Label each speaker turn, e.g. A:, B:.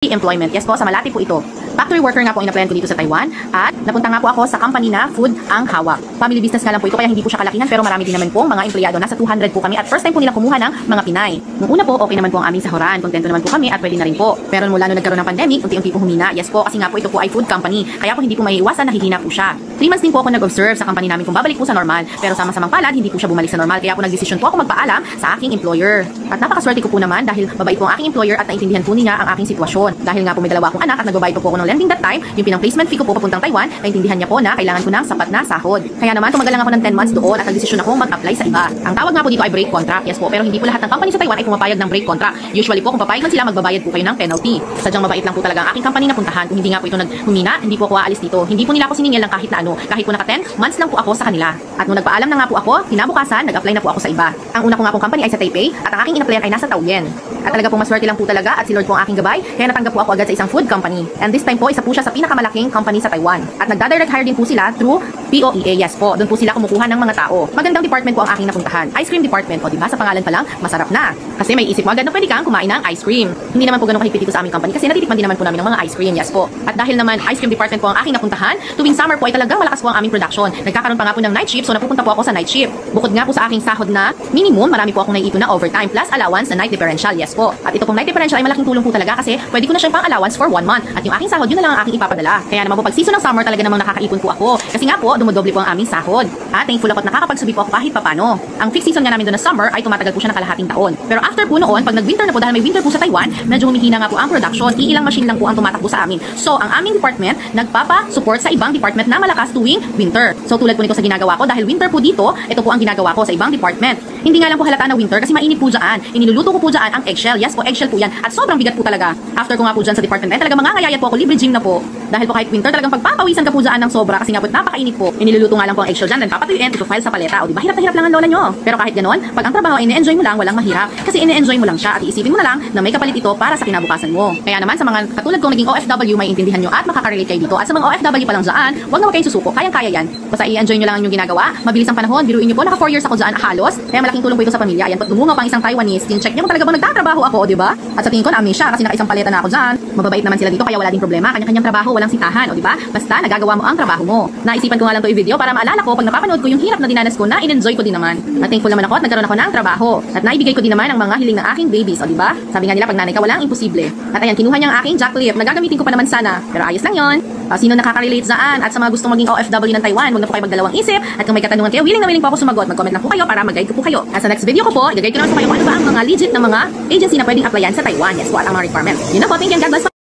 A: Employment. Yes po, sa Malati po ito. Factory worker nga po ang in-applyan ko dito sa Taiwan at napunta nga po ako sa company na Food ang Hawak. Family business nga lang po ito kaya hindi po siya kalakihan pero marami din naman po mga empleyado. Nasa 200 po kami at first time po nila kumuha ng mga Pinay. Nung una po, okay naman po ang aming sahuran. Kontento naman po kami at pwede na rin po. Pero mula nung nagkaroon ng pandemic, unti-unti po humina. Yes po, kasi nga po ito po ay food company. Kaya po hindi po maiiwasan na hihina po siya. 3 months din po ako nag-observe sa company namin kung babalik po sa normal. Pero sama-samang palad, hindi po siya bumalik sa normal. Kaya po nag-decision po ako magpaalam sa aking employer. At napakaswerte ko po naman dahil mabait po ang aking employer at naintindihan po niya ang aking sitwasyon. Dahil nga po may dalawa akong anak at nagbabayad po ako ng lending that time, yung pinang placement fee ko po papuntang Taiwan, naintindihan niya po na kailangan ko ng sapat na sahod. Kaya naman tumagal lang ako ng 10 months doon at nagdesisyon akong mag-apply sa iba. Ang tawag nga po dito ay break contract. Yes po, pero hindi po lahat ng company sa Taiwan ay pumapayag ng break contract. Usually po kung papayag man sila, magbabayad po kayo ng penalty. Sadyang mabait lang po talaga ang aking company na puntahan. Kung hindi nga po ito naghumina, hindi po ako aalis dito. Hindi po nila ako siningil ng kahit na ano. Kahit po naka 10 months lang po ako sa kanila. At nung nagpaalam na nga po ako, kinabukasan, nag-apply na po ako sa iba. Ang una ko nga pong company ay sa Taipei at ang aking in-applyan ay nasa Taoyuan. At talaga pong maswerte lang po talaga at si Lord po ang aking gabay, kaya natanggap po ako agad sa isang food company. And this time po, isa po siya sa pinakamalaking company sa Taiwan. At nagda-direct hire din po sila through POEA. Yes po, doon po sila kumukuha ng mga tao. Magandang department po ang aking napuntahan. Ice cream department. O diba, sa pangalan pa lang, masarap na. Kasi may isip mo agad na pwede kang kumain ng ice cream. Hindi naman po ganun kahigpit dito sa aming company kasi natitikman din naman po namin ng mga ice cream. Yes po. At dahil naman ice cream department po ang aking napuntahan, tuwing summer po ay talagang malakas po ang aming production. Nagkakaroon pa nga po ng night shift, so napupunta po ako sa night shift. Bukod nga po sa aking sahod na minimum, marami po akong naiipon na overtime plus allowance na night differential. Yes po. At ito pong night differential ay malaking tulong po talaga kasi pwede ko na siyang pang allowance for 1 month. At yung aking sahod, yun na lang ang aking ipapadala. Kaya naman po pag season ng summer talaga namang nakakaipon po ako. Kasi nga po, dumodoble po ang aming sahod. At thankful ako at nakakapagsubi po ako kahit papano. Ang fixed season nga namin doon na summer ay tumatagal po siya ng kalahating taon. Pero after po noon, pag nag-winter na po dahil may winter po sa Taiwan, medyo humihina nga po ang production. Iilang machine lang po ang tumatakbo sa amin. So, ang aming department nagpapa-support sa ibang department na malakas tuwing winter. So, tulad po nito sa ginagawa ko dahil winter po dito, ito po ang ginagawa ko sa ibang department. Hindi nga lang po halata na winter kasi mainit po dyan. Iniluluto ko po dyan ang eggshell. Yes po, eggshell po yan. At sobrang bigat po talaga. After ko nga po dyan sa department, talaga mangangayayat po ako, libre gym na po. Dahil po kahit winter talagang pagpapawisan ka po dyan ng sobra kasi nga po napakainit po. Iniluluto nga lang po ang eggshell dyan, then papatuyuin, ito-file sa paleta. O diba, hirap na hirap lang ang lola nyo. Pero kahit ganon, pag ang trabaho ay ine-enjoy mo lang, walang mahirap. Kasi ine-enjoy mo lang siya at iisipin mo na lang na may kapalit ito para sa kinabukasan mo. Kaya naman sa mga katulad kong naging OFW, may intindihan nyo at makaka-relate kayo dito. At sa mga OFW pa lang dyan, wag kayong susuko. Kayang-kaya yan. Basta i-enjoy nyo lang ang inyong ginagawa. Mabilis ang panahon, biruin nyo po, naka 4 years ako dyan halos. Kaya malaking tulong po ito sa pamilya. Ayan, dumungaw pang isang Taiwanese. Check nyo kung talaga bang nagtatrabaho ako, di ba? At sa tingin ko, na-amaze siya kasi naka-isang paleta na ako dyan. Mababait naman sila dito kaya wala din problema. Kanya-kanyang trabaho, walang sitahan, o di ba? Basta nagagawa mo ang trabaho mo. Naisipan ko nga lang to i-video para maalala ko pag napapanood ko yung hirap na dinanas ko na in-enjoy ko din naman. At thankful naman ako at nagkaroon ako ng trabaho. At naibigay ko din naman ang mga hiling ng aking babies, o di ba? Sabi nga nila pag nanay ka walang imposible. At ayan, kinuha niya ang aking jack clip. Nagagamitin ko pa naman sana. Pero ayos lang 'yon. Sino nakaka-relate dyan? At sa mga gustong maging OFW ng Taiwan, huwag na po kayo magdalawang isip. At kung may katanungan kayo, willing na willing po ako sumagot. Mag-comment lang po kayo para mag-guide ko po kayo. At sa next video ko po, i-guide ko naman po kayo kung ano ba ang mga legit na mga agency na pwedeng applyan sa Taiwan. Yes po, at ang mga requirements. Yun na po, thank you and God bless.